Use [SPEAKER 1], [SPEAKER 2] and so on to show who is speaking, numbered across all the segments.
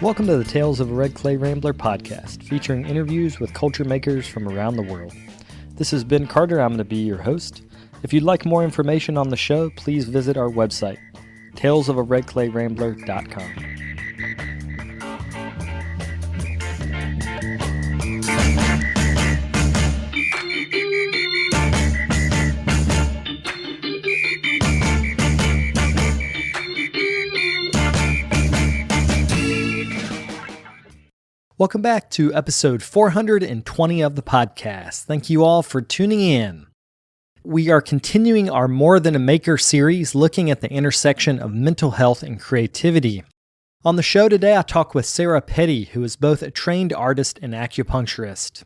[SPEAKER 1] Welcome to the Tales of a Red Clay Rambler podcast, featuring interviews with culture makers from around the world. This is Ben Carter. I'm going to be your host. If you'd like more information on the show, please visit our website, talesofaredclayrambler.com. Welcome back to episode 420 of the podcast. Thank you all for tuning in. We are continuing our More Than a Maker series, looking at the intersection of mental health and creativity. On the show today, I talk with Sarah Petty, who is both a trained artist and acupuncturist.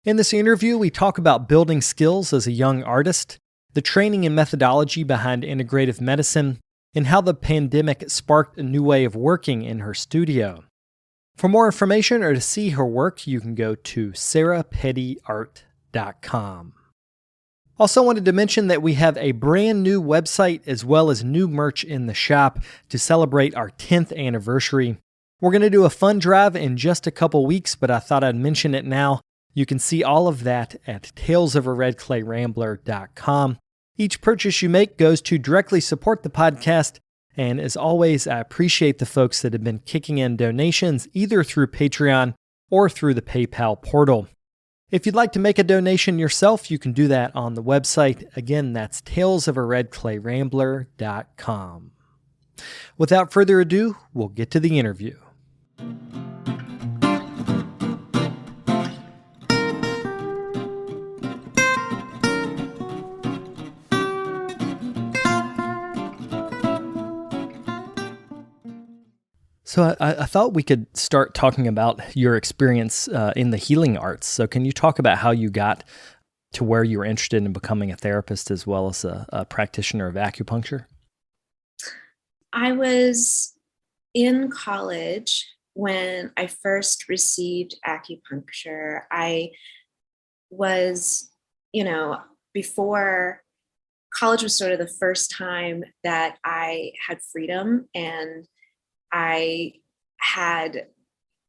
[SPEAKER 1] In this interview, we talk about building skills as a young artist, the training and methodology behind integrative medicine, and how the pandemic sparked a new way of working in her studio. For more information or to see her work, you can go to sarahpettyart.com. Also wanted to mention that we have a brand new website as well as new merch in the shop to celebrate our 10th anniversary. We're going to do a fun drive in just a couple weeks, but I thought I'd mention it now. You can see all of that at talesofaredclayrambler.com. Each purchase you make goes to directly support the podcast. And as always, I appreciate the folks that have been kicking in donations either through Patreon or through the PayPal portal. If you'd like to make a donation yourself, you can do that on the website. Again, that's talesofaredclayrambler.com. Without further ado, we'll get to the interview. So I thought we could start talking about your experience in the healing arts. So can you talk about how you got to where you were interested in becoming a therapist as well as a practitioner of acupuncture?
[SPEAKER 2] I was in college when I first received acupuncture. I was, before college was sort of the first time that I had freedom and I had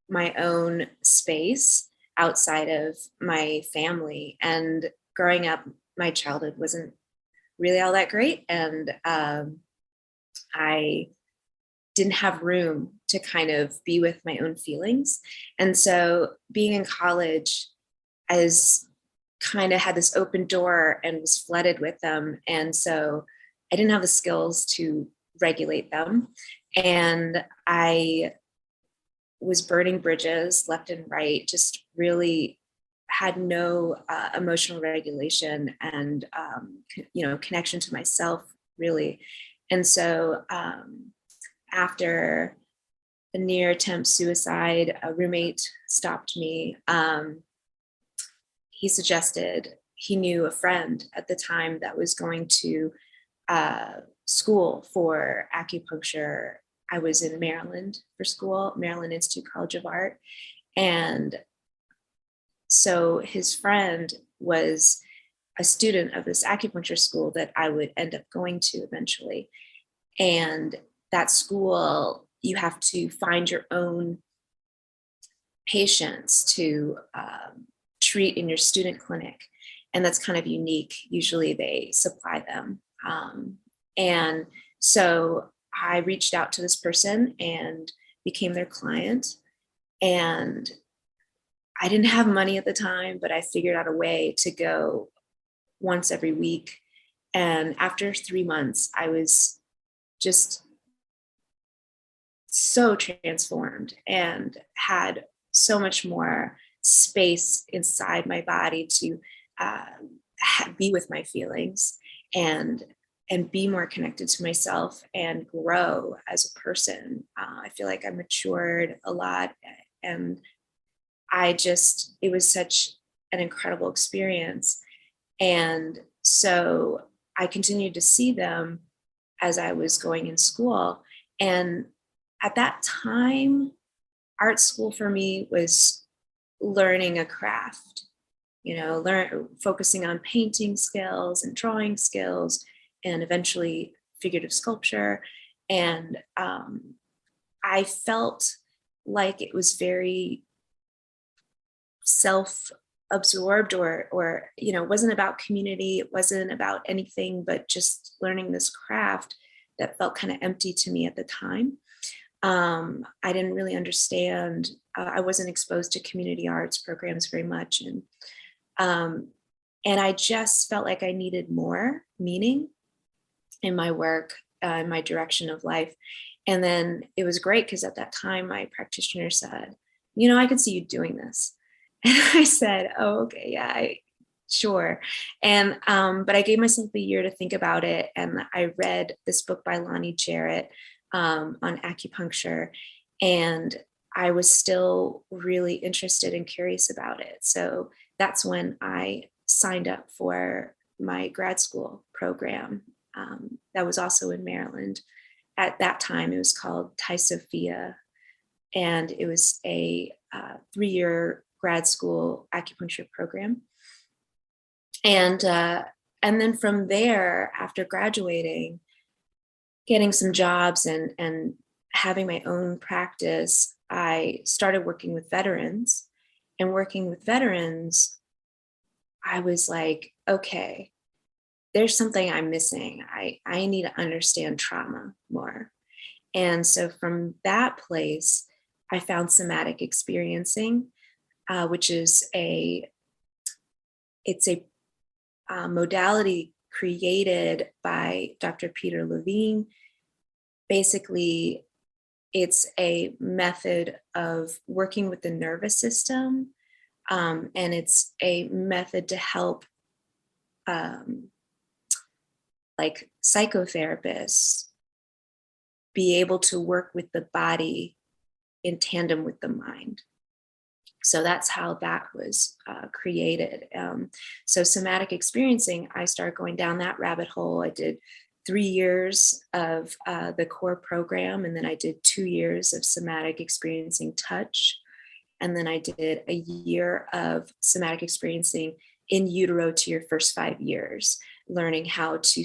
[SPEAKER 2] my own space outside of my family. And growing up, my childhood wasn't really all that great. And I didn't have room to kind of be with my own feelings. And so being in college, I kind of had this open door and was flooded with them. And so I didn't have the skills to regulate them. And I was burning bridges left and right, just really had no emotional regulation and, connection to myself, really. And so after a near attempt suicide, a roommate stopped me. He suggested he knew a friend at the time that was going to school for acupuncture. I was in Maryland for school, Maryland Institute College of Art. And so his friend was a student of this acupuncture school that I would end up going to eventually. And that school, you have to find your own patients to treat in your student clinic. And that's kind of unique. Usually they supply them. And so I reached out to this person and became their client. And I didn't have money at the time, but I figured out a way to go once every week. And after 3 months, I was just so transformed and had so much more space inside my body to be with my feelings and be more connected to myself and grow as a person. I feel like I matured a lot, and it was such an incredible experience. And so I continued to see them as I was going in school. And at that time, art school for me was learning a craft, focusing on painting skills and drawing skills, and eventually figurative sculpture. And I felt like it was very self-absorbed, or it wasn't about community. It wasn't about anything but just learning this craft that felt kind of empty to me at the time. I didn't really understand. I wasn't exposed to community arts programs very much, um, and I just felt like I needed more meaning in my work, in my direction of life. And then it was great because at that time, my practitioner said, I could see you doing this. And I said, oh, okay, yeah, sure. And, but I gave myself a year to think about it. And I read this book by Lonnie Jarrett on acupuncture. And I was still really interested and curious about it. So that's when I signed up for my grad school program that was also in Maryland. At that time, it was called Thai Sophia, and it was a 3-year grad school acupuncture program. And then from there, after graduating, getting some jobs and having my own practice, I started working with veterans. And working with veterans, I was like, okay, there's something I'm missing. I need to understand trauma more. And so from that place, I found Somatic Experiencing, which is it's a modality created by Dr. Peter Levine. Basically, it's a method of working with the nervous system, and it's a method to help like psychotherapists be able to work with the body in tandem with the mind. So that's how that was created. So Somatic Experiencing, I started going down that rabbit hole. I did 3 years of the core program, and then I did 2 years of Somatic Experiencing Touch. And then I did a year of Somatic Experiencing in utero to your first 5 years, learning how to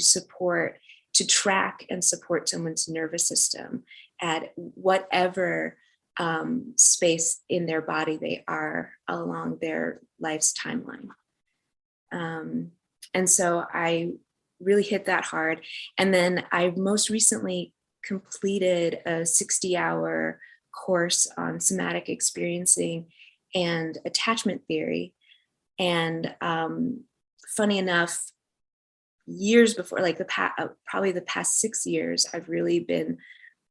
[SPEAKER 2] track and support someone's nervous system at whatever space in their body they are along their life's timeline. And so I really hit that hard. And then I most recently completed a 60-hour course on somatic experiencing and attachment theory. And funny enough, years before, like probably the past 6 years, I've really been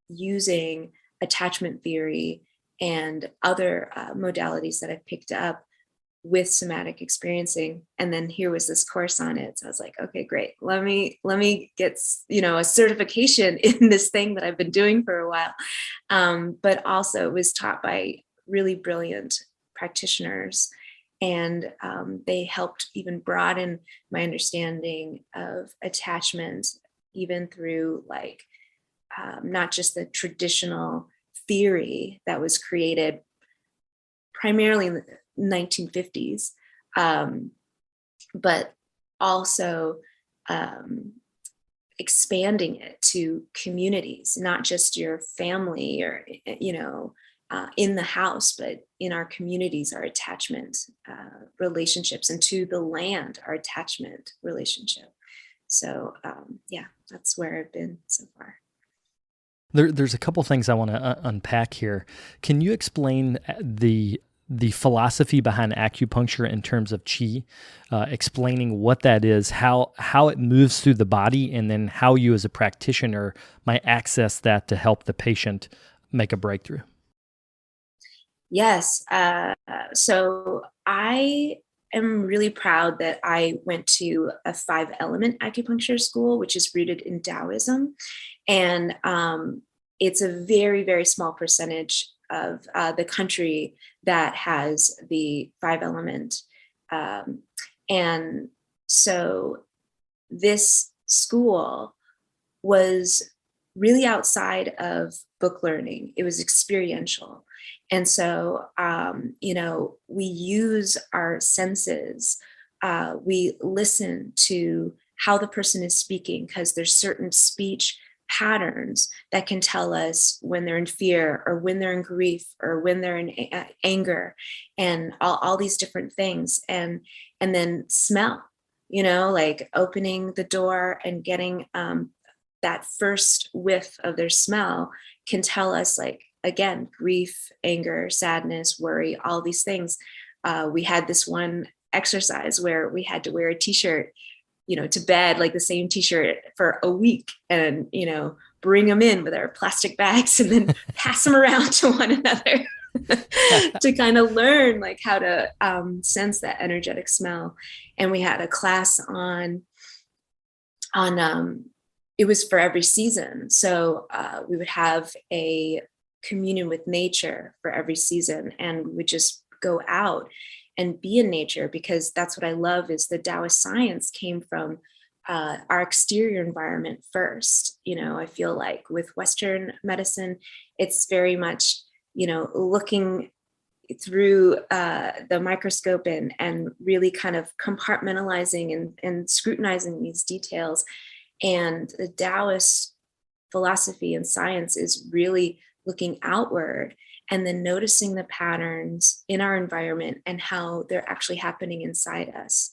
[SPEAKER 2] using attachment theory and other modalities that I've picked up with somatic experiencing. And then here was this course on it. So I was like, okay, great. Let me get, a certification in this thing that I've been doing for a while. But also it was taught by really brilliant practitioners. And they helped even broaden my understanding of attachment, even through not just the traditional theory that was created primarily in the 1950s, but also expanding it to communities, not just your family or, in the house, but in our communities, our attachment relationships, and to the land, our attachment relationship. So that's where I've been so far.
[SPEAKER 1] There's a couple things I want to unpack here. Can you explain the philosophy behind acupuncture in terms of qi, explaining what that is, how it moves through the body, and then how you as a practitioner might access that to help the patient make a breakthrough?
[SPEAKER 2] Yes. So I am really proud that I went to a 5-element acupuncture school, which is rooted in Taoism. And it's a very, very small percentage of the country that has the 5-element. And so this school was really outside of book learning. It was experiential. And so, we use our senses. We listen to how the person is speaking, because there's certain speech patterns that can tell us when they're in fear or when they're in grief or when they're in anger, and all these different things. And then smell, like opening the door and getting that first whiff of their smell can tell us, like, again, grief, anger, sadness, worry, all these things. We had this one exercise where we had to wear a t-shirt, to bed, like the same t-shirt for a week, and, bring them in with our plastic bags and then pass them around to one another to kind of learn, like, how to sense that energetic smell. And we had a class on it was for every season. So we would have a communion with nature for every season, and we would just go out and be in nature, because that's what I love, is the Taoist science came from our exterior environment first. I feel like with Western medicine, it's very much, looking through the microscope and really kind of compartmentalizing and scrutinizing these details. And the Taoist philosophy and science is really looking outward and then noticing the patterns in our environment and how they're actually happening inside us.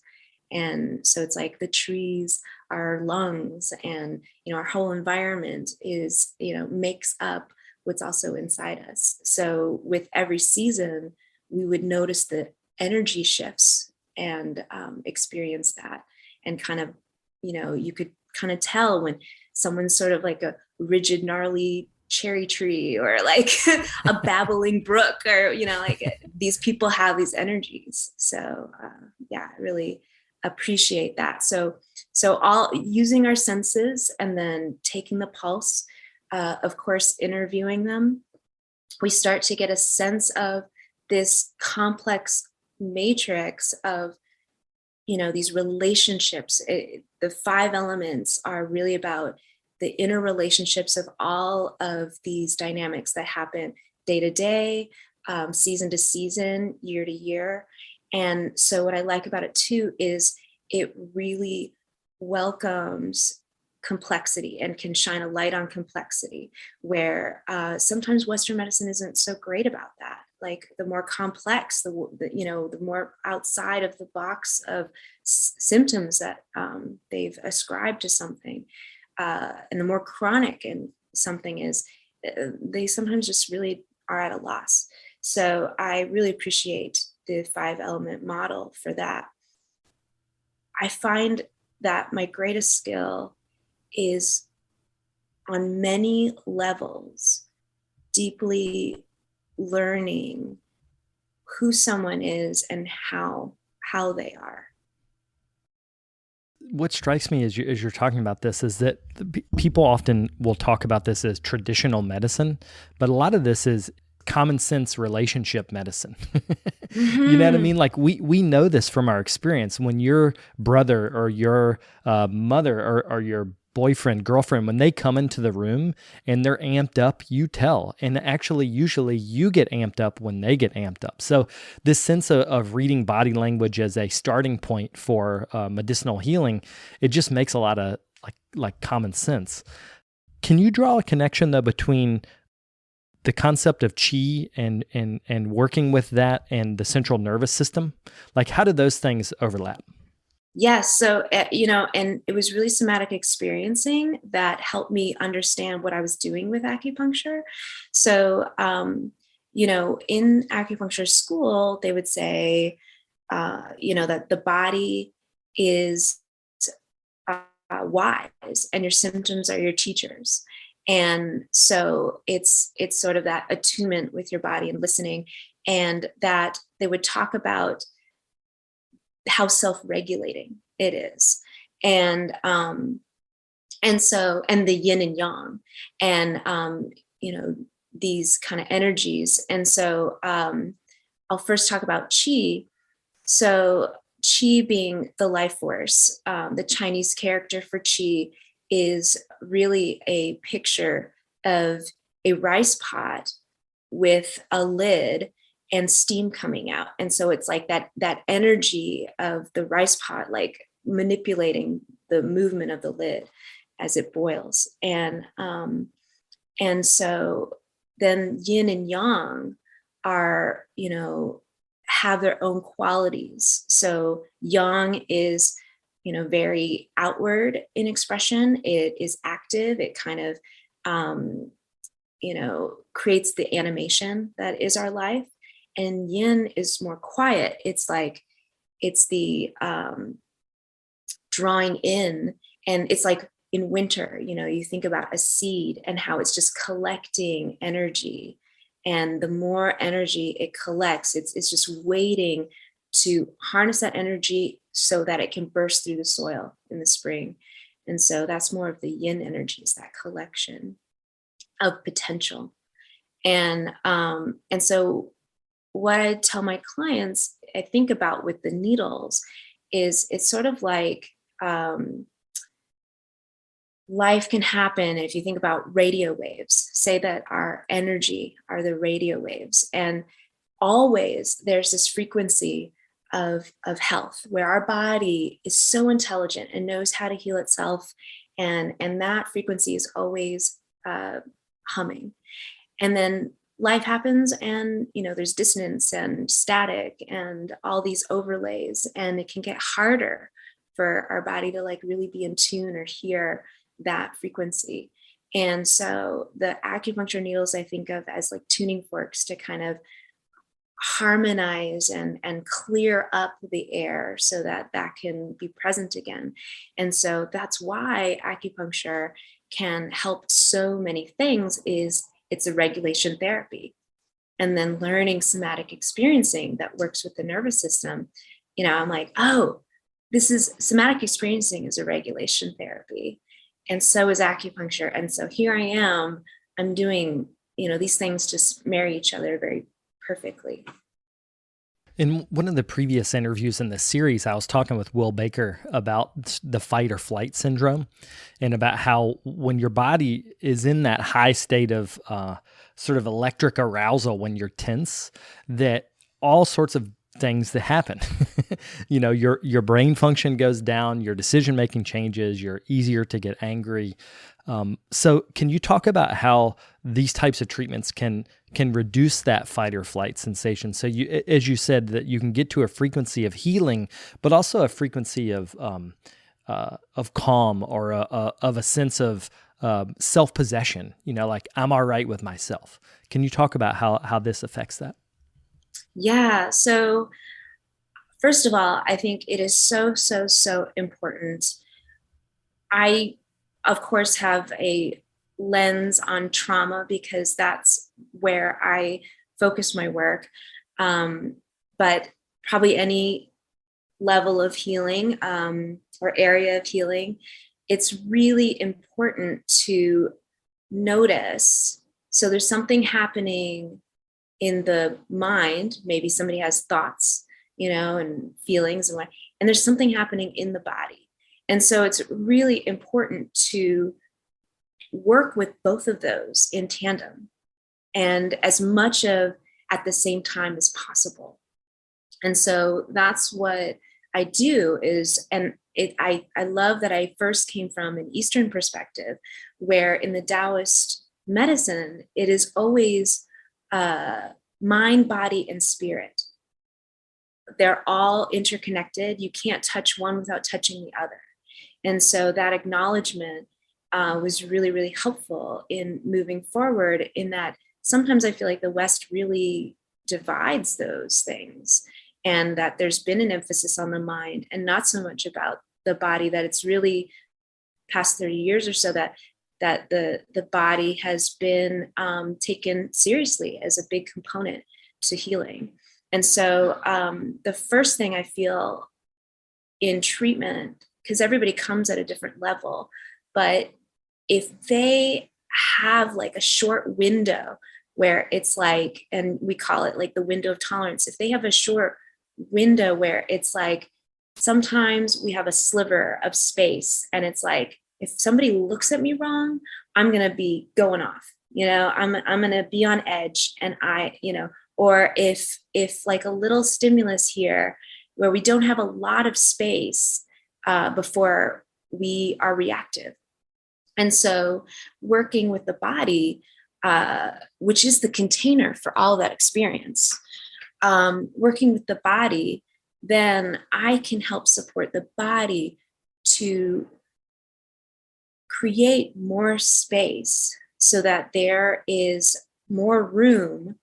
[SPEAKER 2] And so it's like the trees, our lungs, and, our whole environment is, makes up what's also inside us. So with every season, we would notice the energy shifts and experience that. And kind of, you could kind of tell when someone's sort of like a rigid, gnarly cherry tree, or like a babbling brook, or, like these people have these energies. So I really appreciate that. So all using our senses and then taking the pulse, of course, interviewing them, we start to get a sense of this complex matrix of, these relationships. The 5 elements are really about the interrelationships of all of these dynamics that happen day to day, season to season, year to year. And so what I like about it too is it really welcomes complexity and can shine a light on complexity, where sometimes Western medicine isn't so great about that. Like the more complex, the more outside of the box of symptoms that they've ascribed to something, and the more chronic and something is, they sometimes just really are at a loss. So I really appreciate the 5-element model for that. I find that my greatest skill is on many levels, deeply learning who someone is and how they are.
[SPEAKER 1] What strikes me as you're talking about this is that people often will talk about this as traditional medicine, but a lot of this is common sense relationship medicine. You know what I mean? Like we know this from our experience. When your brother or your mother or your boyfriend, girlfriend, when they come into the room and they're amped up, you tell. And actually, usually you get amped up when they get amped up. So this sense of reading body language as a starting point for medicinal healing, it just makes a lot of like common sense. Can you draw a connection though between the concept of qi and working with that and the central nervous system? Like, how do those things overlap?
[SPEAKER 2] Yes. So, and it was really somatic experiencing that helped me understand what I was doing with acupuncture. So, in acupuncture school, they would say, that the body is wise and your symptoms are your teachers. And so it's sort of that attunement with your body and listening, and that they would talk about how self-regulating it is. And the yin and yang, and, these kind of energies. And so I'll first talk about qi. So qi being the life force, the Chinese character for qi is really a picture of a rice pot with a lid and steam coming out. And so it's like that energy of the rice pot, like manipulating the movement of the lid. as it boils. And so then yin and yang are, have their own qualities. So yang is, very outward in expression. It is active. It kind of, creates the animation that is our life. And yin is more quiet. It's the drawing in, and it's like in winter, you think about a seed and how it's just collecting energy. And the more energy it collects, it's just waiting to harness that energy so that it can burst through the soil in the spring. And so that's more of the yin energies, that collection of potential. And so what I tell my clients, I think about with the needles, is it's sort of like life can happen. If you think about radio waves, say that our energy are the radio waves, and always there's this frequency of health where our body is so intelligent and knows how to heal itself, and that frequency is always humming. And then life happens, and there's dissonance and static and all these overlays, and it can get harder for our body to like really be in tune or hear that frequency. And so the acupuncture needles I think of as like tuning forks to kind of harmonize and clear up the air so that can be present again. And so that's why acupuncture can help so many things. Is it's a regulation therapy. And then learning somatic experiencing that works with the nervous system, I'm like, oh, this is somatic experiencing is a regulation therapy. And so is acupuncture. And so here I am, I'm doing, these things just marry each other very perfectly.
[SPEAKER 1] In one of the previous interviews in the series, I was talking with Will Baker about the fight or flight syndrome, and about how when your body is in that high state of sort of electric arousal when you're tense, that all sorts of things that happen. Your brain function goes down, your decision making changes, you're easier to get angry. So can you talk about how these types of treatments can reduce that fight or flight sensation? So you, as you said, that you can get to a frequency of healing, but also a frequency of calm, or of a sense of self-possession, like I'm all right with myself. Can you talk about how this affects that?
[SPEAKER 2] Yeah. So first of all, I think it is so, so, so important. I, of course, have a lens on trauma because that's where I focus my work. But probably any level of healing or area of healing, it's really important to notice. So there's something happening in the mind. Maybe somebody has thoughts, and feelings, and there's something happening in the body. And so it's really important to work with both of those in tandem, and as much of at the same time as possible. And so that's what I do is, and I love that I first came from an Eastern perspective, where in the Taoist medicine, it is always mind, body, and spirit. They're all interconnected. You can't touch one without touching the other. And so that acknowledgement was really, really helpful in moving forward, in that sometimes I feel like the West really divides those things, and that there's been an emphasis on the mind and not so much about the body, that it's really past 30 years or so that the body has been taken seriously as a big component to healing. And so the first thing I feel in treatment, because everybody comes at a different level, but if they have like a short window where it's like, and we call it like the window of tolerance, if they have a short window where it's like, sometimes we have a sliver of space, and it's like, if somebody looks at me wrong, I'm going to be going off, I'm going to be on edge, and or if like a little stimulus here where we don't have a lot of space before we are reactive. And so working with the body, which is the container for all that experience, working with the body, then I can help support the body to create more space so that there is more room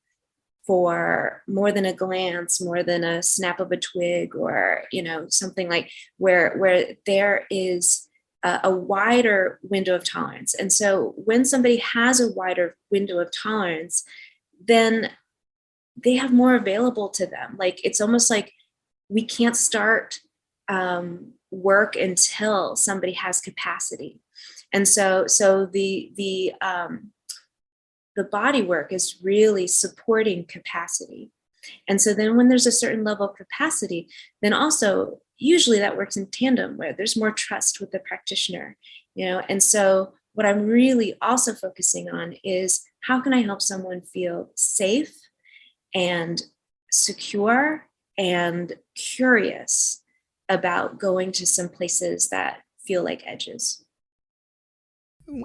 [SPEAKER 2] for more than a glance, more than a snap of a twig, or, something like where there is a wider window of tolerance. And so when somebody has a wider window of tolerance, then they have more available to them. Like, it's almost like we can't start work until somebody has capacity. And so the body work is really supporting capacity. And so then when there's a certain level of capacity, then also usually that works in tandem where there's more trust with the practitioner, And so what I'm really also focusing on is, how can I help someone feel safe and secure and curious about going to some places that feel like edges.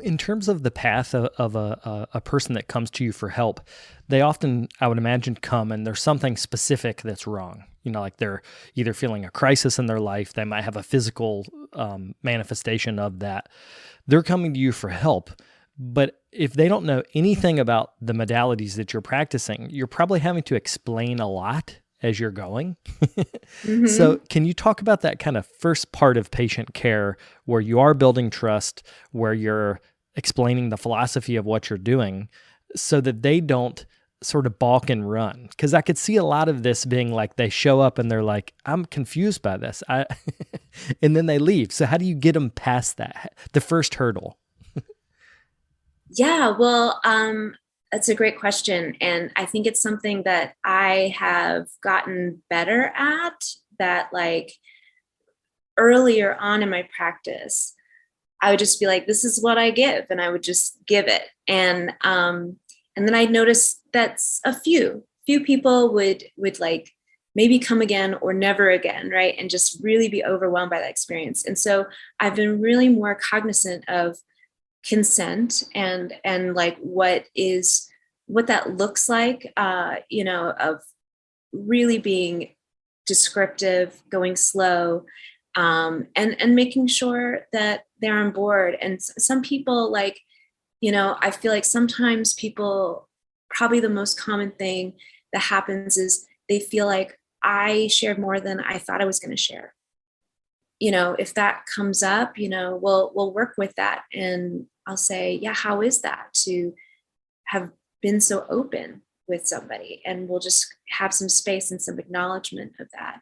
[SPEAKER 1] In terms of the path of a person that comes to you for help, they often, I would imagine, come and there's something specific that's wrong. Like they're either feeling a crisis in their life, they might have a physical manifestation of that. They're coming to you for help. But if they don't know anything about the modalities that you're practicing, you're probably having to explain a lot as you're going.
[SPEAKER 2] Mm-hmm.
[SPEAKER 1] So can you talk about that kind of first part of patient care where you are building trust, where you're explaining the philosophy of what you're doing so that they don't sort of balk and run? Because I could see a lot of this being like they show up and they're like, I'm confused by this. And then they leave. So how do you get them past that, the first hurdle?
[SPEAKER 2] Yeah, well, that's a great question. And I think it's something that I have gotten better at, that like earlier on in my practice, I would just be like, this is what I give. And I would just give it. And then I noticed that a few people would like maybe come again or never again, right? And just really be overwhelmed by that experience. And so I've been really more cognizant of consent and like what that looks like, of really being descriptive, going slow, and making sure that they're on board. And some people, like, I feel like sometimes people, probably the most common thing that happens is they feel like I shared more than I thought I was going to share. If that comes up, we'll work with that. And I'll say, yeah, how is that to have been so open with somebody? And we'll just have some space and some acknowledgement of that.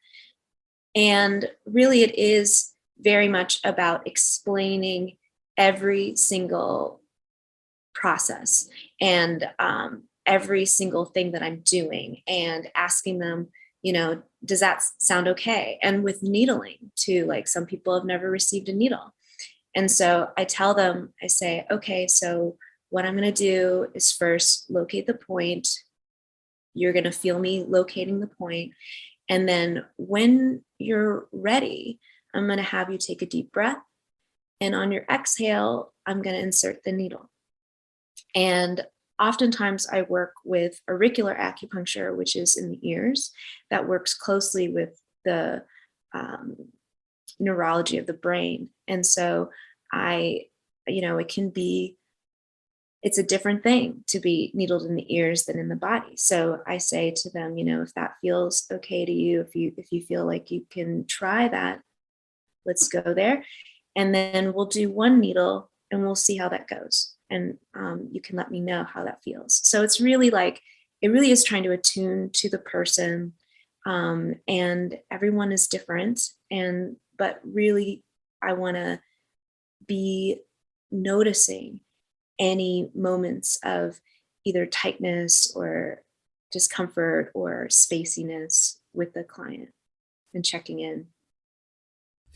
[SPEAKER 2] And really, it is very much about explaining every single process and every single thing that I'm doing, and asking them, does that sound okay? And with needling too, like some people have never received a needle. And so I tell them, I say, okay, so what I'm going to do is first locate the point. You're going to feel me locating the point. And then when you're ready, I'm going to have you take a deep breath. And on your exhale, I'm going to insert the needle. And oftentimes I work with auricular acupuncture, which is in the ears, that works closely with the neurology of the brain. And so it's a different thing to be needled in the ears than in the body. So I say to them, if that feels okay to you, if you feel like you can try that, let's go there. And then we'll do one needle and we'll see how that goes. And you can let me know how that feels. So it's really like, it really is trying to attune to the person. And everyone is different. But really, I want to be noticing any moments of either tightness or discomfort or spaciness with the client and checking in.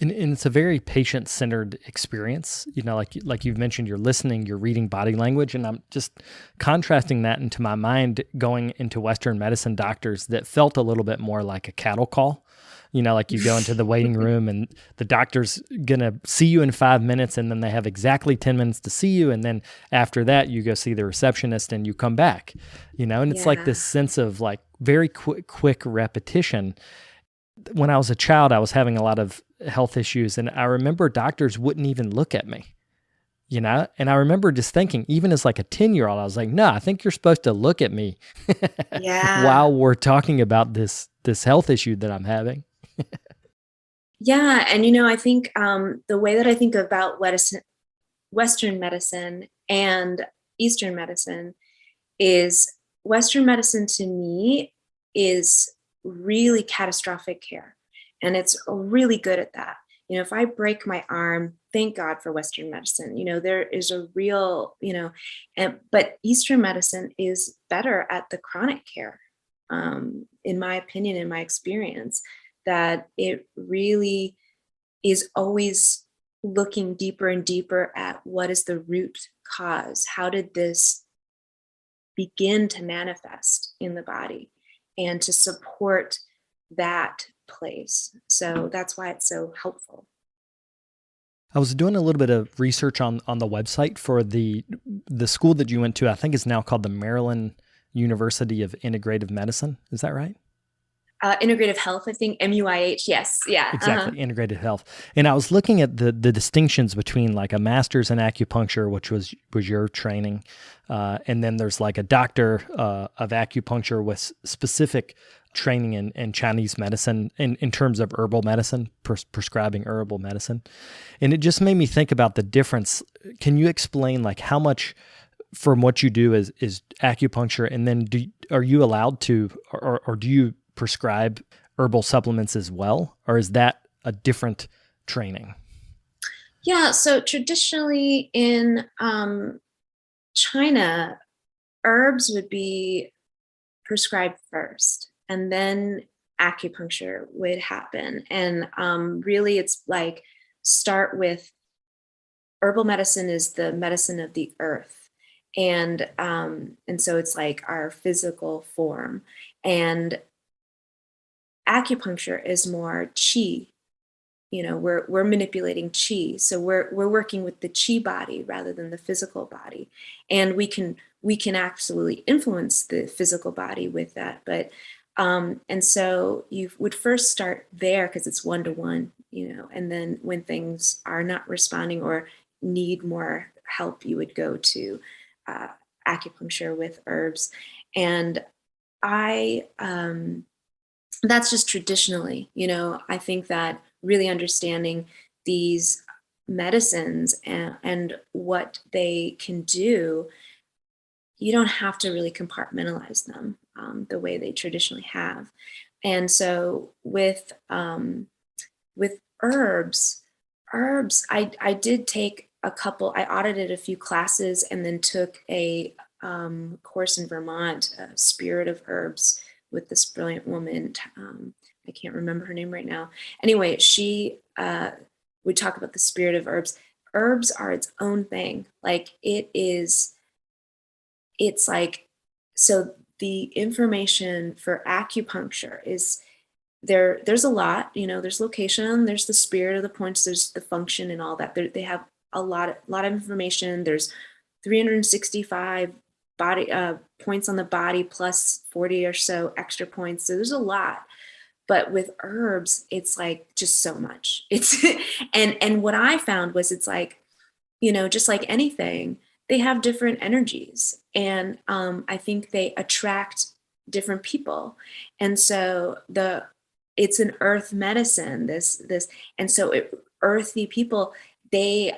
[SPEAKER 1] And it's a very patient-centered experience. Like you've mentioned, you're listening, you're reading body language, and I'm just contrasting that into my mind going into Western medicine doctors that felt a little bit more like a cattle call. like you go into the waiting room and the doctor's going to see you in 5 minutes, and then they have exactly 10 minutes to see you. And then after that, you go see the receptionist and you come back, and it's like this sense of like very quick repetition. When I was a child, I was having a lot of health issues, and I remember doctors wouldn't even look at me. And I remember just thinking, even as like a 10-year-old, I was like, no, I think you're supposed to look at me while we're talking about this health issue that I'm having.
[SPEAKER 2] Yeah. And, I think the way that I think about Western medicine and Eastern medicine is Western medicine to me is really catastrophic care. And it's really good at that. If I break my arm, thank God for Western medicine. There is a real, but Eastern medicine is better at the chronic care, in my opinion, in my experience, that it really is always looking deeper and deeper at what is the root cause. How did this begin to manifest in the body, and to support that place. So that's why it's so helpful.
[SPEAKER 1] I was doing a little bit of research on the website for the school that you went to. I think it's now called the Maryland University of Integrative Medicine. Is that right?
[SPEAKER 2] Integrative health, I think, MUIH. Yes. Yeah.
[SPEAKER 1] Exactly. Integrative health. And I was looking at the distinctions between like a master's in acupuncture, which was your training. And then there's like a doctor of acupuncture with specific training in Chinese medicine in terms of herbal medicine, prescribing herbal medicine. And it just made me think about the difference. Can you explain like how much from what you do is acupuncture? And then are you allowed to, or do you prescribe herbal supplements as well? Or is that a different training?
[SPEAKER 2] Yeah. So traditionally in China, herbs would be prescribed first, and then acupuncture would happen. And really it's like start with herbal medicine is the medicine of the earth. And so it's like our physical form. And acupuncture is more chi. We're manipulating chi, so we're working with the chi body rather than the physical body, and we can absolutely influence the physical body with that. But and so you would first start there because it's 1-to-1, and then when things are not responding or need more help, you would go to acupuncture with herbs. And I that's just traditionally, I think that really understanding these medicines and what they can do, you don't have to really compartmentalize them the way they traditionally have. And so with herbs, I did take I audited a few classes and then took a course in Vermont, Spirit of Herbs, with this brilliant woman. I can't remember her name right now. Anyway, she would talk about the spirit of herbs. Herbs are its own thing. Like it's like, so the information for acupuncture is there's a lot, there's location, there's the spirit of the points, there's the function and all that. They have a lot of information. There's 365 body points on the body plus 40 or so extra points. So there's a lot. But with herbs, it's like just so much. It's and what I found was it's like, just like anything, they have different energies. And I think they attract different people. And so it's an earth medicine, this, and so earthy people, they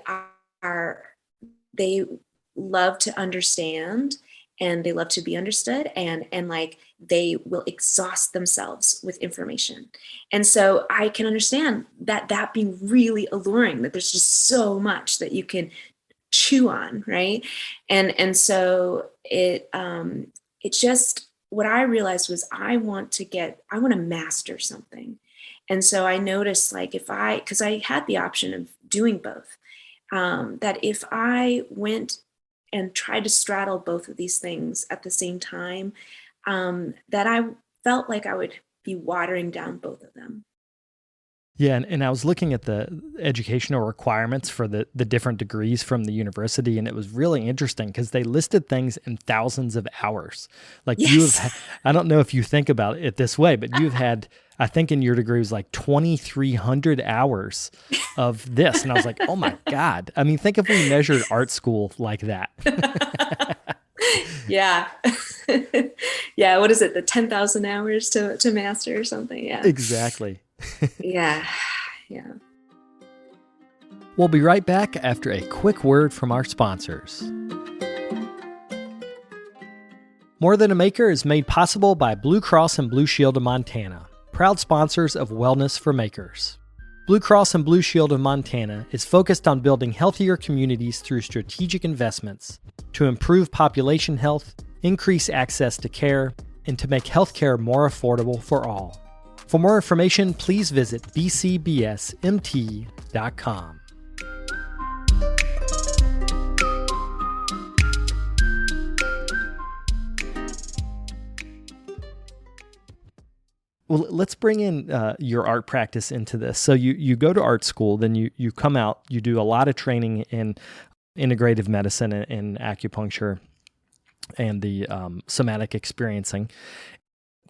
[SPEAKER 2] love to understand, and they love to be understood, and like they will exhaust themselves with information. And so I can understand that being really alluring, that there's just so much that you can chew on, right? And so it just, what I realized was I want to master something. And so I noticed, like, because I had the option of doing both, that if I went and tried to straddle both of these things at the same time, that I felt like I would be watering down both of them.
[SPEAKER 1] Yeah, and I was looking at the educational requirements for the different degrees from the university, and it was really interesting because they listed things in thousands of hours. Like
[SPEAKER 2] Yes.
[SPEAKER 1] I don't know if you think about it this way, but you've had, I think in your degree was like 2,300 hours of this. And I was like, oh my God. I mean, think if we measured art school like that.
[SPEAKER 2] Yeah. Yeah. What is it? The 10,000 hours to master or something. Yeah.
[SPEAKER 1] Exactly.
[SPEAKER 2] Yeah. Yeah.
[SPEAKER 1] We'll be right back after a quick word from our sponsors. More Than a Maker is made possible by Blue Cross and Blue Shield of Montana, proud sponsors of Wellness for Makers. Blue Cross and Blue Shield of Montana is focused on building healthier communities through strategic investments to improve population health, increase access to care, and to make healthcare more affordable for all. For more information, please visit bcbsmt.com. Well, let's bring in your art practice into this. So you go to art school, then you come out, you do a lot of training in integrative medicine and acupuncture and the somatic experiencing.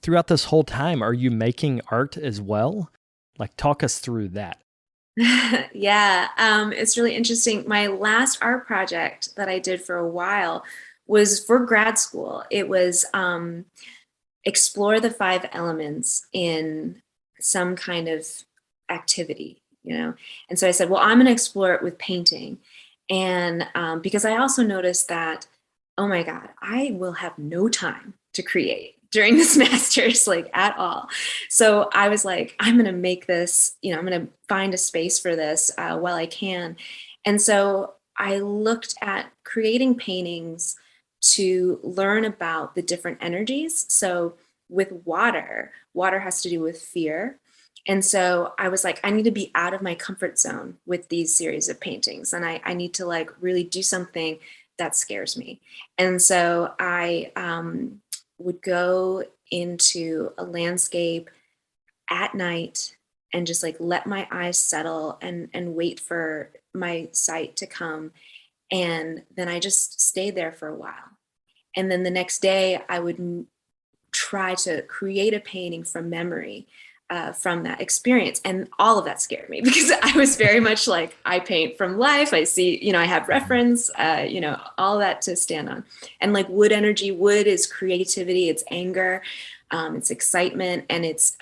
[SPEAKER 1] Throughout this whole time, are you making art as well? Like, talk us through that.
[SPEAKER 2] Yeah. It's really interesting. My last art project that I did for a while was for grad school. It was explore the 5 elements in some kind of activity, you know? And so I said, well, I'm going to explore it with painting. And because I also noticed that, oh my God, I will have no time to create during this master's, like at all. So I was like, I'm going to make this, you know, I'm going to find a space for this while I can. And so I looked at creating paintings to learn about the different energies. So with water, water has to do with fear. And so I was like, I need to be out of my comfort zone with these series of paintings. And I need to like really do something that scares me. And so I would go into a landscape at night and just like let my eyes settle and wait for my sight to come. And then I just stayed there for a while. And then the next day I would try to create a painting from memory from that experience. And all of that scared me because I was very much like, I paint from life. I see, you know, I have reference, you know, all that to stand on. And like wood energy, wood is creativity, it's anger, it's excitement. And it's,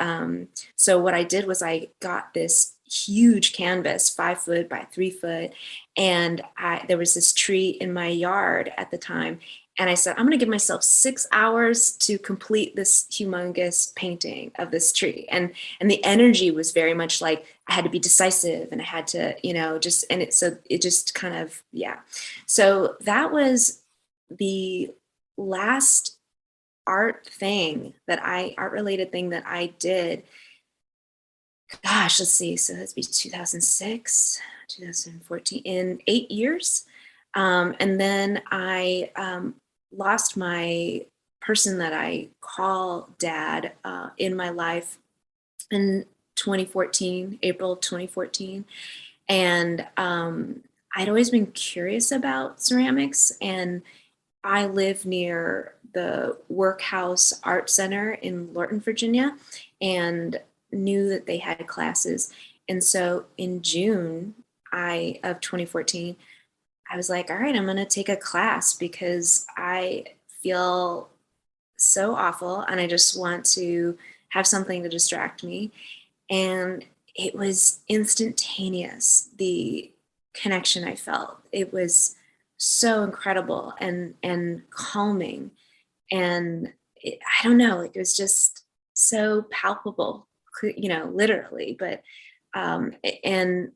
[SPEAKER 2] so what I did was I got this huge canvas, 5 foot by 3 foot. And there was this tree in my yard at the time. And I said, I'm going to give myself 6 hours to complete this humongous painting of this tree. And the energy was very much like I had to be decisive and I had to, you know, just, and so it just kind of, yeah. So that was the last art related thing that I did. Gosh, let's see. So that'd be 2006, 2014, in 8 years. And then I lost my person that I call dad in my life in 2014, April 2014. And I'd always been curious about ceramics. And I live near the Workhouse Art Center in Lorton, Virginia, and knew that they had classes. And so in June of 2014, I was like, all right, I'm going to take a class because I feel so awful and I just want to have something to distract me. And it was instantaneous, the connection I felt. It was so incredible and calming. And I don't know, like it was just so palpable, you know, literally. But, and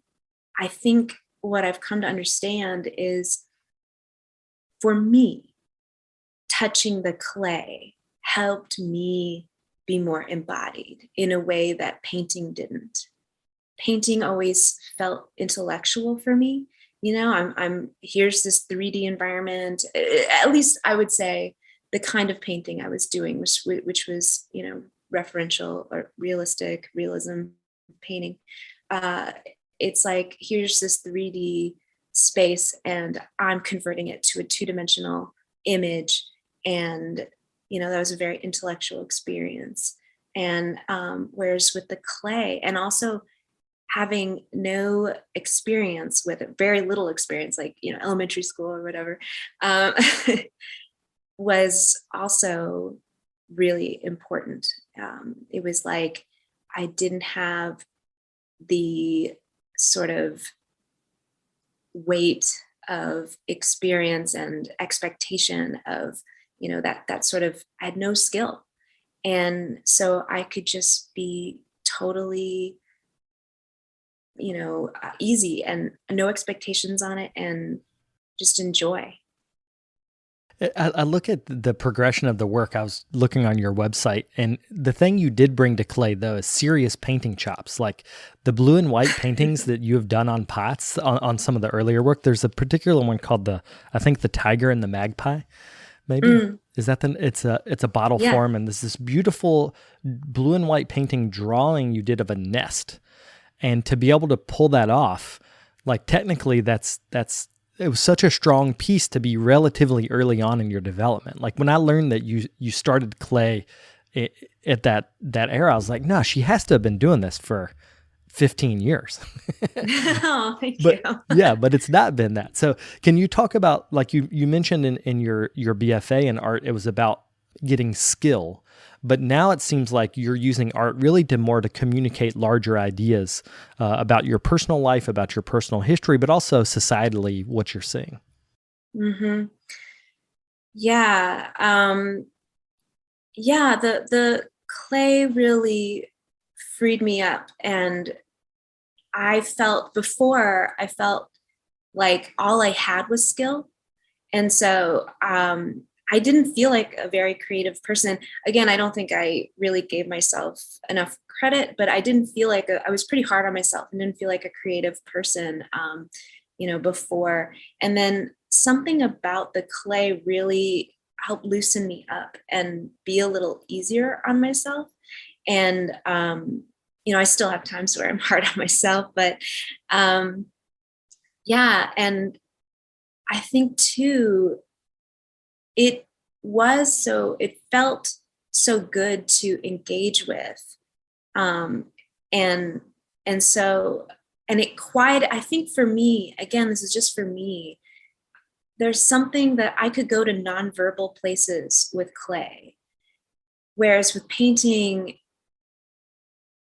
[SPEAKER 2] I think what I've come to understand is for me, touching the clay helped me be more embodied in a way that painting didn't. Painting always felt intellectual for me. You know, I'm here's this 3D environment. At least I would say the kind of painting I was doing, which was, you know, referential or realism painting. uh, it's like, here's this 3D space and I'm converting it to a two-dimensional image. And, that was a very intellectual experience. And whereas with the clay, and also having no experience with it, very little experience, like, elementary school or whatever, um, was also really important. It was like I didn't have the sort of weight of experience and expectation of, that sort of, I had no skill. And so I could just be totally, easy and no expectations on it and just enjoy.
[SPEAKER 1] I look at the progression of the work. I was looking on your website, and the thing you did bring to clay, though, is serious painting chops. Like the blue and white paintings that you have done on pots on some of the earlier work. There's a particular one called I think the tiger and the magpie. Maybe is that it's a bottle
[SPEAKER 2] Yeah.
[SPEAKER 1] form, and there's this beautiful blue and white painting drawing you did of a nest, and to be able to pull that off, like technically that's it was such a strong piece to be relatively early on in your development. Like when I learned that you started clay at that era, I was like, no, she has to have been doing this for 15 years.
[SPEAKER 2] Oh, thank
[SPEAKER 1] But
[SPEAKER 2] you.
[SPEAKER 1] yeah, but it's not been that. So can you talk about, like you mentioned in your BFA in art, it was about getting skill, but now it seems like you're using art really to communicate larger ideas about your personal life, about your personal history, but also societally what you're seeing.
[SPEAKER 2] Mm-hmm. Yeah. Yeah. The clay really freed me up. And I felt like all I had was skill. And so I didn't feel like a very creative person. Again, I don't think I really gave myself enough credit, but I didn't feel like I was pretty hard on myself and didn't feel like a creative person, before. And then something about the clay really helped loosen me up and be a little easier on myself. And, I still have times where I'm hard on myself, but yeah. And I think too, it felt so good to engage with. Um, and, and so, and it quieted, I think for me, again, this is just for me, there's something that I could go to nonverbal places with clay. Whereas with painting,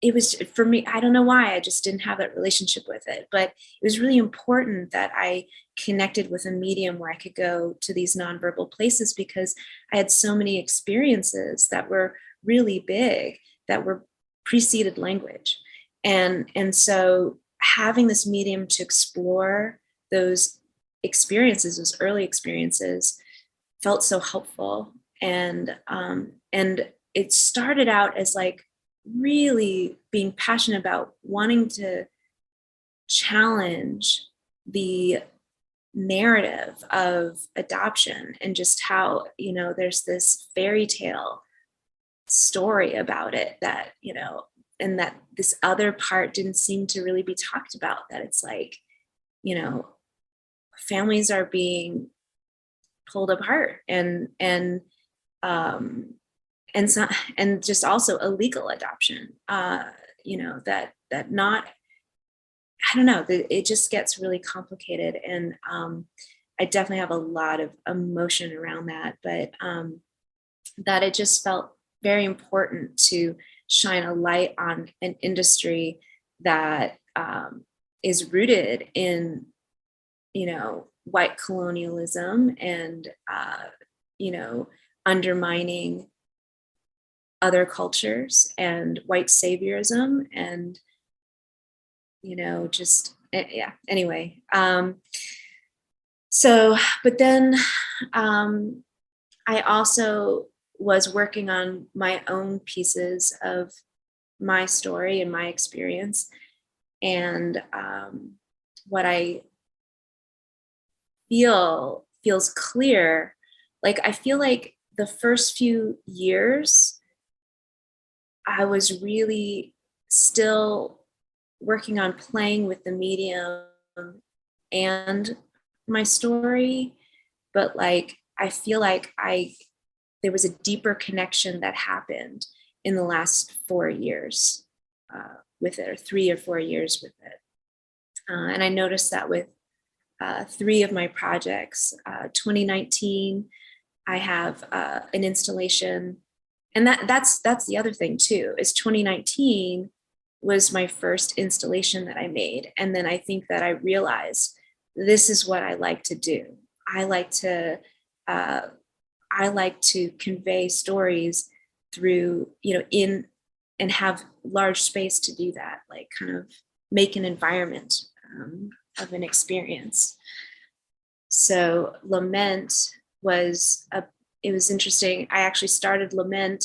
[SPEAKER 2] it was for me, I don't know why, I just didn't have that relationship with it, but it was really important that I connected with a medium where I could go to these nonverbal places, because I had so many experiences that were really big, that were preceded language. And so having this medium to explore those experiences, those early experiences, felt so helpful. And it started out as like really being passionate about wanting to challenge the narrative of adoption, and just how, there's this fairy tale story about it that, and that this other part didn't seem to really be talked about, that it's like, families are being pulled apart, um and so, and just also illegal adoption, that not, I don't know, it just gets really complicated. And I definitely have a lot of emotion around that, but that it just felt very important to shine a light on an industry that is rooted in, white colonialism and, undermining other cultures and white saviorism, and just yeah, anyway. So but then I also was working on my own pieces of my story and my experience. And what I feels clear, like I feel like the first few years I was really still working on playing with the medium and my story, but like I feel like there was a deeper connection that happened in the last 4 years with it, or 3 or 4 years with it. And I noticed that with 3 of my projects. 2019, I have an installation, and that's the other thing too, is 2019 was my first installation that I made. And then I think that I realized this is what I like to do. I like to convey stories through, in, and have large space to do that, like kind of make an environment of an experience. So Lament it was interesting. I actually started Lament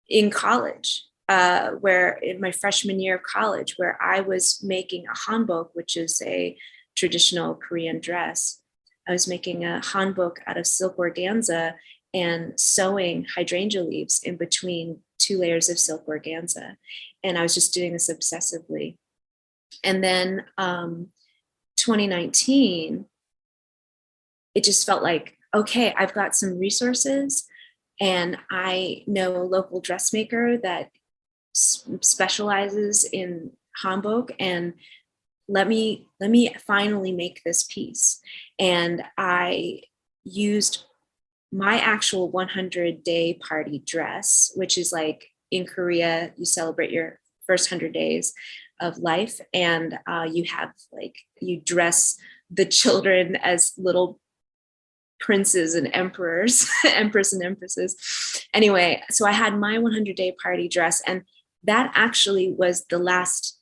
[SPEAKER 2] in college, where in my freshman year of college, where I was making a hanbok, which is a traditional Korean dress. I was making a hanbok out of silk organza and sewing hydrangea leaves in between 2 layers of silk organza. And I was just doing this obsessively. And then 2019, it just felt like, okay, I've got some resources, and I know a local dressmaker that specializes in hanbok, and let me finally make this piece. And I used my actual 100-day party dress, which is like in Korea, you celebrate your first 100 days of life, and you dress the children as little princes and emperors, empress and empresses. Anyway, so I had my 100-day party dress, and that actually was the last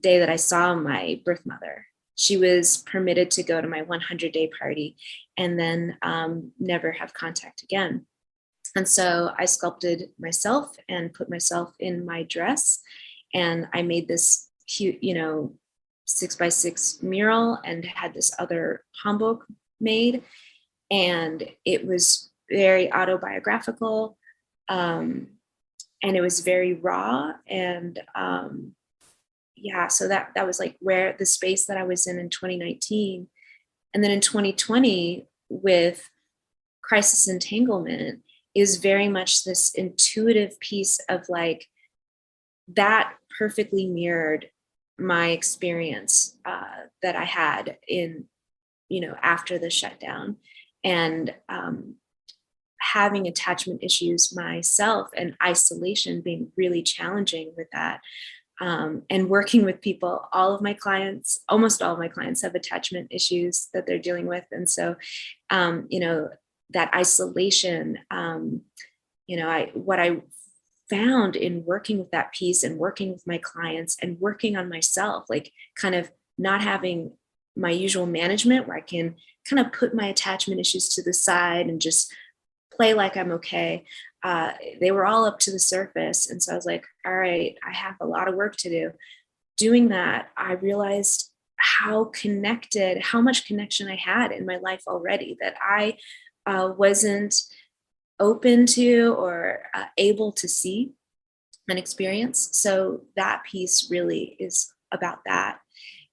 [SPEAKER 2] day that I saw my birth mother. She was permitted to go to my 100-day party and then never have contact again. And so I sculpted myself and put myself in my dress, and I made this huge, 6x6 mural and had this other hanbok made. And it was very autobiographical, and it was very raw. And so that was like where the space that I was in 2019. And then in 2020, with Crisis Entanglement, is very much this intuitive piece of like, that perfectly mirrored my experience that I had in, after the shutdown. And having attachment issues myself and isolation being really challenging with that. And working with people, almost all of my clients have attachment issues that they're dealing with. And so, that isolation, what I found in working with that piece and working with my clients and working on myself, like kind of not having my usual management where I can kind of put my attachment issues to the side and just play like I'm okay. They were all up to the surface. And so I was like, all right, I have a lot of work to do. Doing that, I realized how much connection I had in my life already that I wasn't open to or able to see and experience. So that piece really is about that.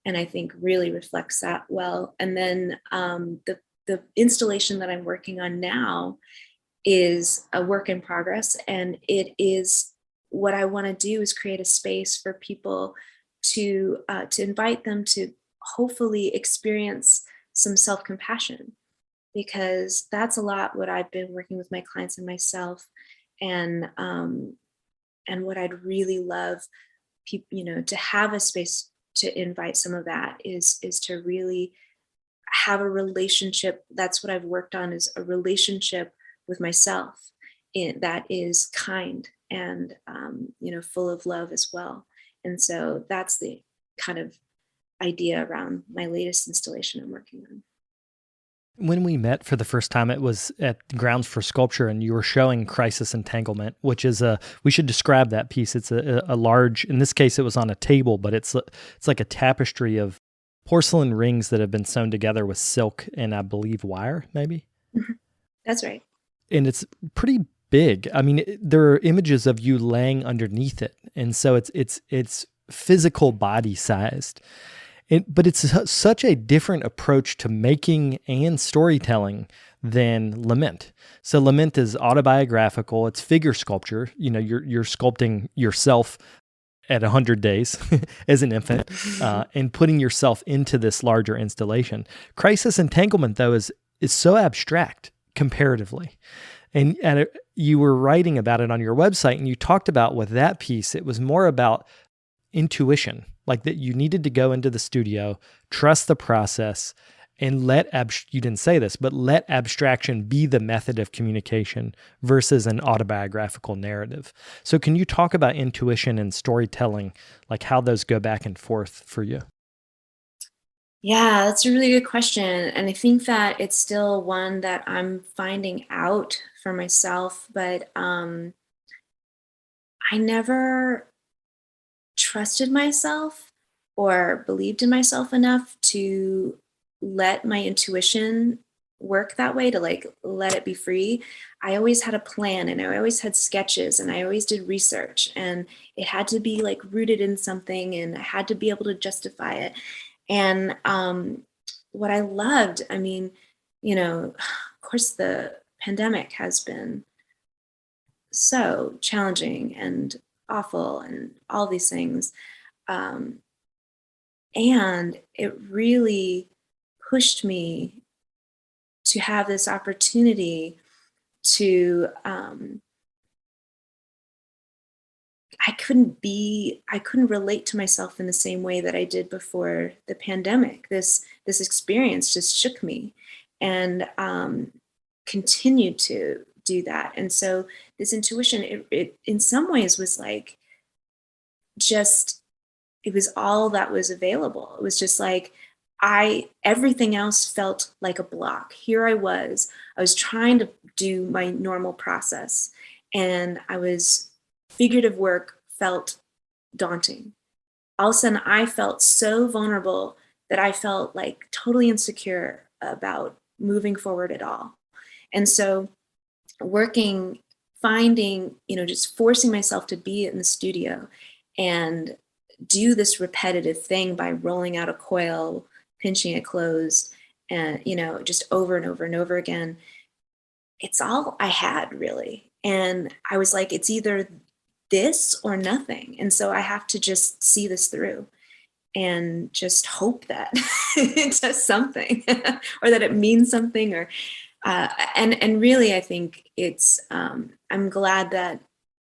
[SPEAKER 2] And I think really reflects that well. And then the installation that I'm working on now is a work in progress. And it is, what I want to do is create a space for people to invite them to hopefully experience some self-compassion, because that's a lot what I've been working with my clients and myself. And what I'd really love people, to have a space to invite some of that is to really have a relationship. That's what I've worked on, is a relationship with myself that is kind and, full of love as well. And so that's the kind of idea around my latest installation I'm working on.
[SPEAKER 1] When we met for the first time, it was at Grounds for Sculpture, and you were showing Crisis Entanglement, which is we should describe that piece. It's a large, in this case, it was on a table, but it's like a tapestry of porcelain rings that have been sewn together with silk and I believe wire, maybe?
[SPEAKER 2] That's right.
[SPEAKER 1] And it's pretty big. I mean, there are images of you laying underneath it, and so it's physical body sized. But it's such a different approach to making and storytelling than lament. So lament is autobiographical. It's figure sculpture. You know, you're sculpting yourself at 100 days as an infant, and putting yourself into this larger installation. Crisis Entanglement, though, is so abstract comparatively. And you were writing about it on your website, and you talked about with that piece, it was more about intuition, like that you needed to go into the studio, trust the process, and you didn't say this, but let abstraction be the method of communication versus an autobiographical narrative. So can you talk about intuition and storytelling, like how those go back and forth for you?
[SPEAKER 2] Yeah, that's a really good question. And I think that it's still one that I'm finding out for myself, but I never trusted myself or believed in myself enough to let my intuition work that way, to like let it be free. I always had a plan, and I always had sketches, and I always did research, and it had to be like rooted in something, and I had to be able to justify it. And what I loved, I mean, of course the pandemic has been so challenging and awful and all these things. Um, and it really pushed me to have this opportunity to, I couldn't relate to myself in the same way that I did before the pandemic. This experience just shook me, and continued to do that. And so this intuition, it in some ways was like, just, it was all that was available. It was just like, everything else felt like a block. Here I was trying to do my normal process, and figurative work felt daunting. All of a sudden I felt so vulnerable that I felt like totally insecure about moving forward at all. And so working, finding, just forcing myself to be in the studio and do this repetitive thing by rolling out a coil, pinching it closed, and, just over and over and over again. It's all I had, really. And I was like, it's either this or nothing. And so I have to just see this through and just hope that it does something or that it means something, or and really I think it's I'm glad that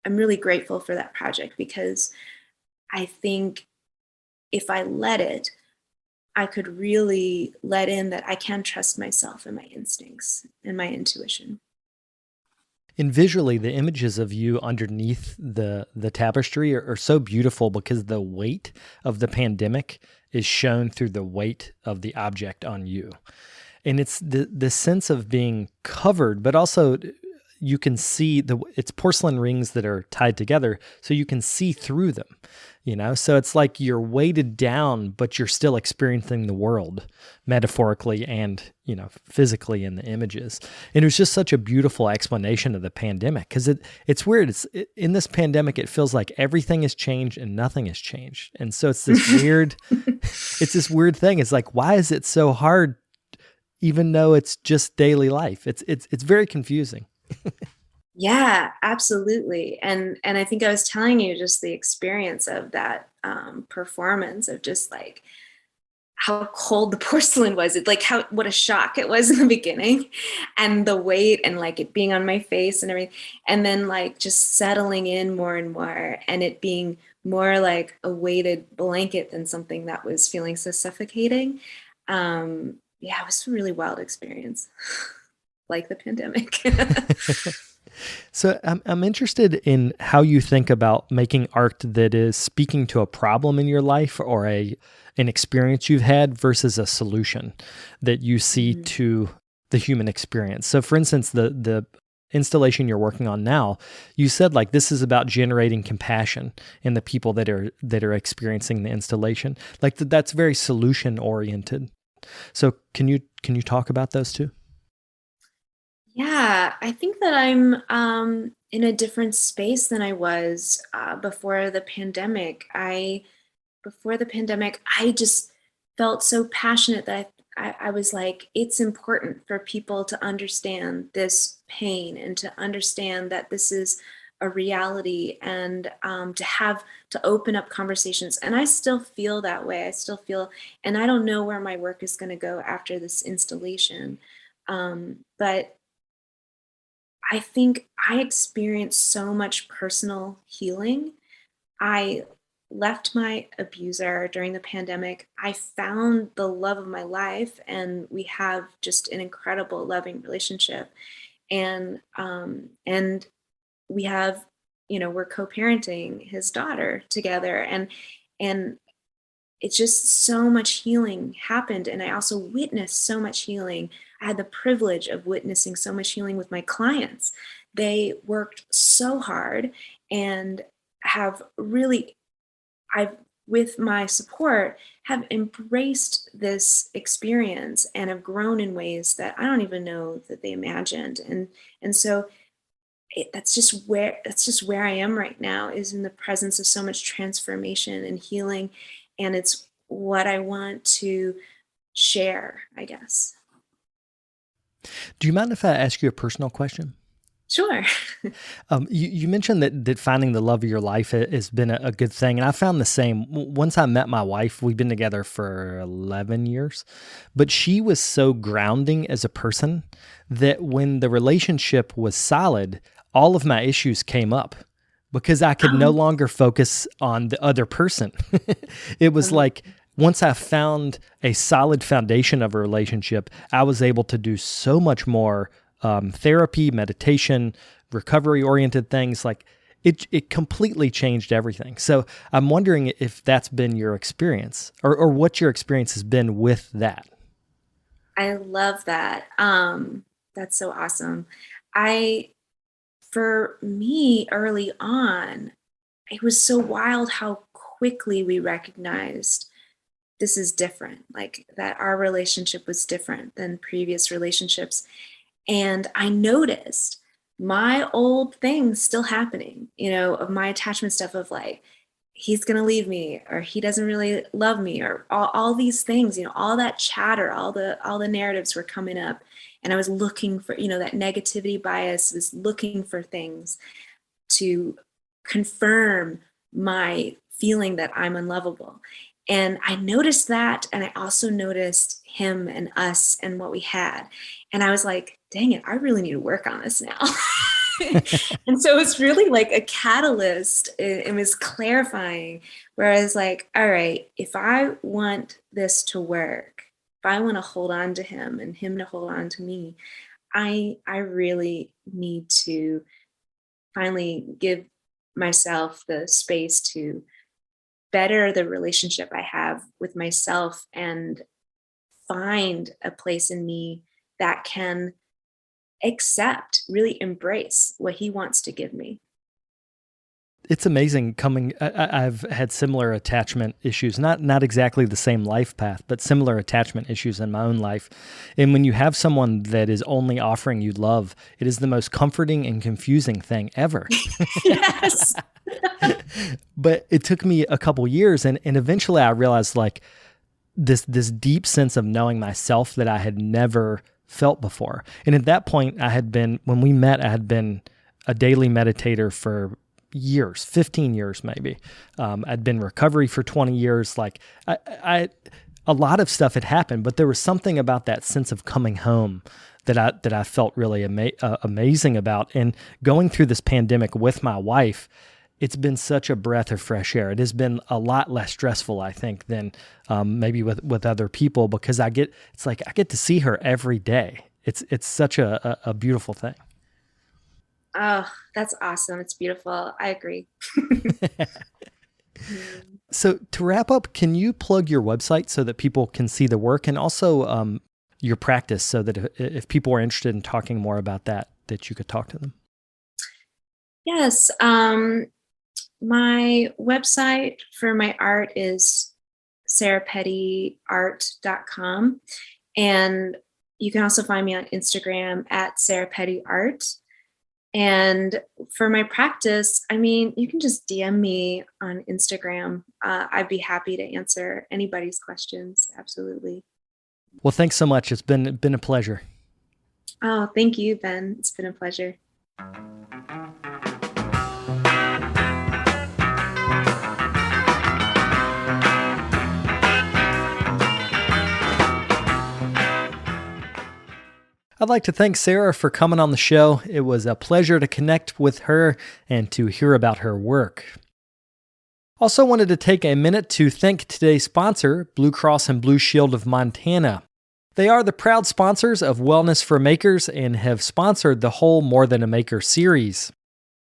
[SPEAKER 2] I'm really grateful for that project, because I think if I let it, I could really let in that I can trust myself and my instincts and my intuition.
[SPEAKER 1] And visually, the images of you underneath the tapestry are so beautiful because the weight of the pandemic is shown through the weight of the object on you. And it's the sense of being covered, but also you can see it's porcelain rings that are tied together, so you can see through them, So it's like you're weighted down, but you're still experiencing the world metaphorically and, physically in the images. And it was just such a beautiful explanation of the pandemic, because it's weird. In this pandemic, it feels like everything has changed and nothing has changed. And so it's this weird, it's this weird thing. It's like, why is it so hard, even though it's just daily life? It's very confusing.
[SPEAKER 2] Yeah, absolutely. And I think I was telling you just the experience of that performance, of just like how cold the porcelain was. It like what a shock it was in the beginning, and the weight, and like it being on my face and everything. And then like just settling in more and more, and it being more like a weighted blanket than something that was feeling so suffocating. Yeah, it was a really wild experience. Like the pandemic.
[SPEAKER 1] So I'm interested in how you think about making art that is speaking to a problem in your life or an experience you've had versus a solution that you see to the human experience. So for instance, the installation you're working on now, you said like this is about generating compassion in the people that are experiencing the installation. Like that's very solution oriented. So can you talk about those two?
[SPEAKER 2] Yeah, I think that I'm in a different space than I was before the pandemic. Before the pandemic, I just felt so passionate that I was like, it's important for people to understand this pain and to understand that this is a reality, and to open up conversations. And I still feel that way. I still feel, and I don't know where my work is going to go after this installation. But I think I experienced so much personal healing. I left my abuser during the pandemic. I found the love of my life, and we have just an incredible, loving relationship. And we have, we're co-parenting his daughter together, and it's just so much healing happened. And I also witnessed so much healing. I had the privilege of witnessing so much healing with my clients. They worked so hard and have really, I've, with my support, have embraced this experience and have grown in ways that I don't even know that they imagined. And so that's just where I am right now, is in the presence of so much transformation and healing, and it's what I want to share, I guess.
[SPEAKER 1] Do you mind if I ask you a personal question?
[SPEAKER 2] Sure.
[SPEAKER 1] You mentioned that finding the love of your life has been a good thing. And I found the same. Once I met my wife, we've been together for 11 years, but she was so grounding as a person that when the relationship was solid, all of my issues came up because I could no
[SPEAKER 2] Um,
[SPEAKER 1] longer focus on the other person. It was
[SPEAKER 2] um,
[SPEAKER 1] like once I found a solid foundation of a relationship, I was able to do so much more therapy, meditation, recovery oriented things. Like it completely changed everything. So I'm wondering if that's been your experience, or what your experience has been with that.
[SPEAKER 2] I love that. That's so awesome. I, for me, early on, it was so wild how quickly we recognized this is different, like that our relationship was different than previous relationships. And I noticed my old things still happening, of my attachment stuff, of like, he's going to leave me, or he doesn't really love me, or all these things, all that chatter, all the narratives were coming up. And I was looking for, that negativity bias was looking for things to confirm my feeling that I'm unlovable. And I noticed that. And I also noticed him and us and what we had. And I was like, dang it, I really need to work on this now. And so it's really like a catalyst. It was clarifying, where I was like, all right, if I want this to work, if I want to hold on to him and him to hold on to me, I really need to finally give myself the space to better the relationship I have with myself, and find a place in me that can accept, really embrace what he wants to give me.
[SPEAKER 1] It's amazing coming. I've had similar attachment issues, not exactly the same life path, but similar attachment issues in my own life. And when you have someone that is only offering you love, it is the most comforting and confusing thing ever.
[SPEAKER 2] Yes.
[SPEAKER 1] But it took me a couple years, and eventually I realized like this deep sense of knowing myself that I had never felt before. And at that point, when we met, I had been a daily meditator for years, 15 years maybe. I'd been in recovery for 20 years. Like a lot of stuff had happened, but there was something about that sense of coming home that I felt really amazing about. And going through this pandemic with my wife, it's been such a breath of fresh air. It has been a lot less stressful, I think, than maybe with other people, because it's like I get to see her every day. It's such a beautiful thing.
[SPEAKER 2] Oh, that's awesome. It's beautiful. I agree. Mm.
[SPEAKER 1] So to wrap up, can you plug your website so that people can see the work, and also your practice, so that if people are interested in talking more about that you could talk to them?
[SPEAKER 2] Yes. My website for my art is sarahpettyart.com. And You can also find me on Instagram at Sarah Petty Art. And for my practice, I mean, you can just DM me on Instagram. I'd be happy to answer anybody's questions. Absolutely.
[SPEAKER 1] Well, thanks so much. It's been a pleasure.
[SPEAKER 2] Oh, thank you, Ben. It's been a pleasure.
[SPEAKER 1] I'd like to thank Sarah for coming on the show. It was a pleasure to connect with her and to hear about her work. Also wanted to take a minute to thank today's sponsor, Blue Cross and Blue Shield of Montana. They are the proud sponsors of Wellness for Makers and have sponsored the whole More Than a Maker series.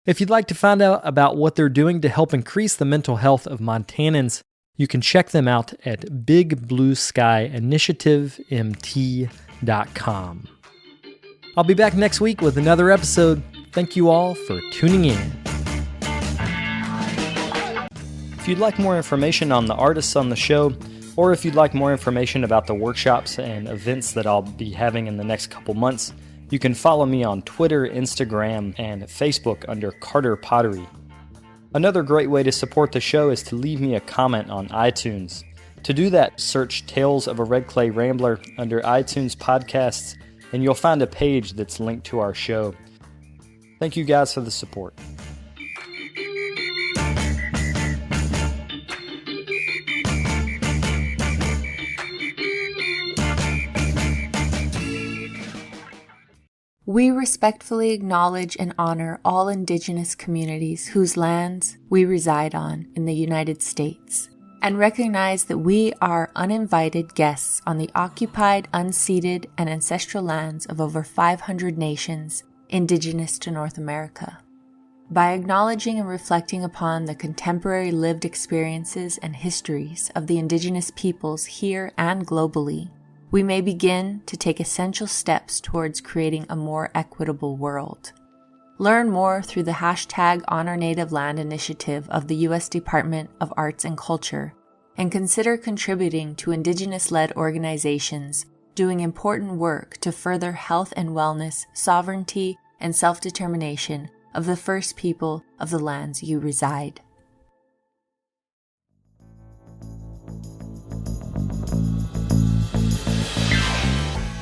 [SPEAKER 1] If you'd like to find out about what they're doing to help increase the mental health of Montanans, you can check them out at bigblueskyinitiativemt.com. I'll be back next week with another episode. Thank you all for tuning in. If you'd like more information on the artists on the show, or if you'd like more information about the workshops and events that I'll be having in the next couple months, you can follow me on Twitter, Instagram, and Facebook under Carter Pottery. Another great way to support the show is to leave me a comment on iTunes. To do that, search Tales of a Red Clay Rambler under iTunes Podcasts, and you'll find a page that's linked to our show. Thank you guys for the support.
[SPEAKER 3] We respectfully acknowledge and honor all Indigenous communities whose lands we reside on in the United States, and recognize that we are uninvited guests on the occupied, unceded, and ancestral lands of over 500 nations indigenous to North America. By acknowledging and reflecting upon the contemporary lived experiences and histories of the Indigenous peoples here and globally, we may begin to take essential steps towards creating a more equitable world. Learn more through the hashtag Honor Native Land initiative of the U.S. Department of Arts and Culture, and consider contributing to Indigenous-led organizations doing important work to further health and wellness, sovereignty, and self-determination of the first people of the lands you reside.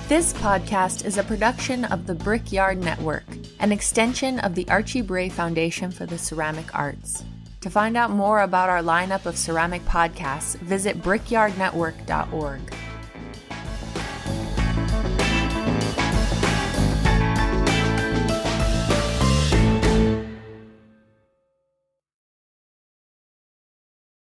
[SPEAKER 3] This podcast is a production of the Brickyard Network, an extension of the Archie Bray Foundation for the Ceramic Arts. To find out more about our lineup of ceramic podcasts, visit brickyardnetwork.org.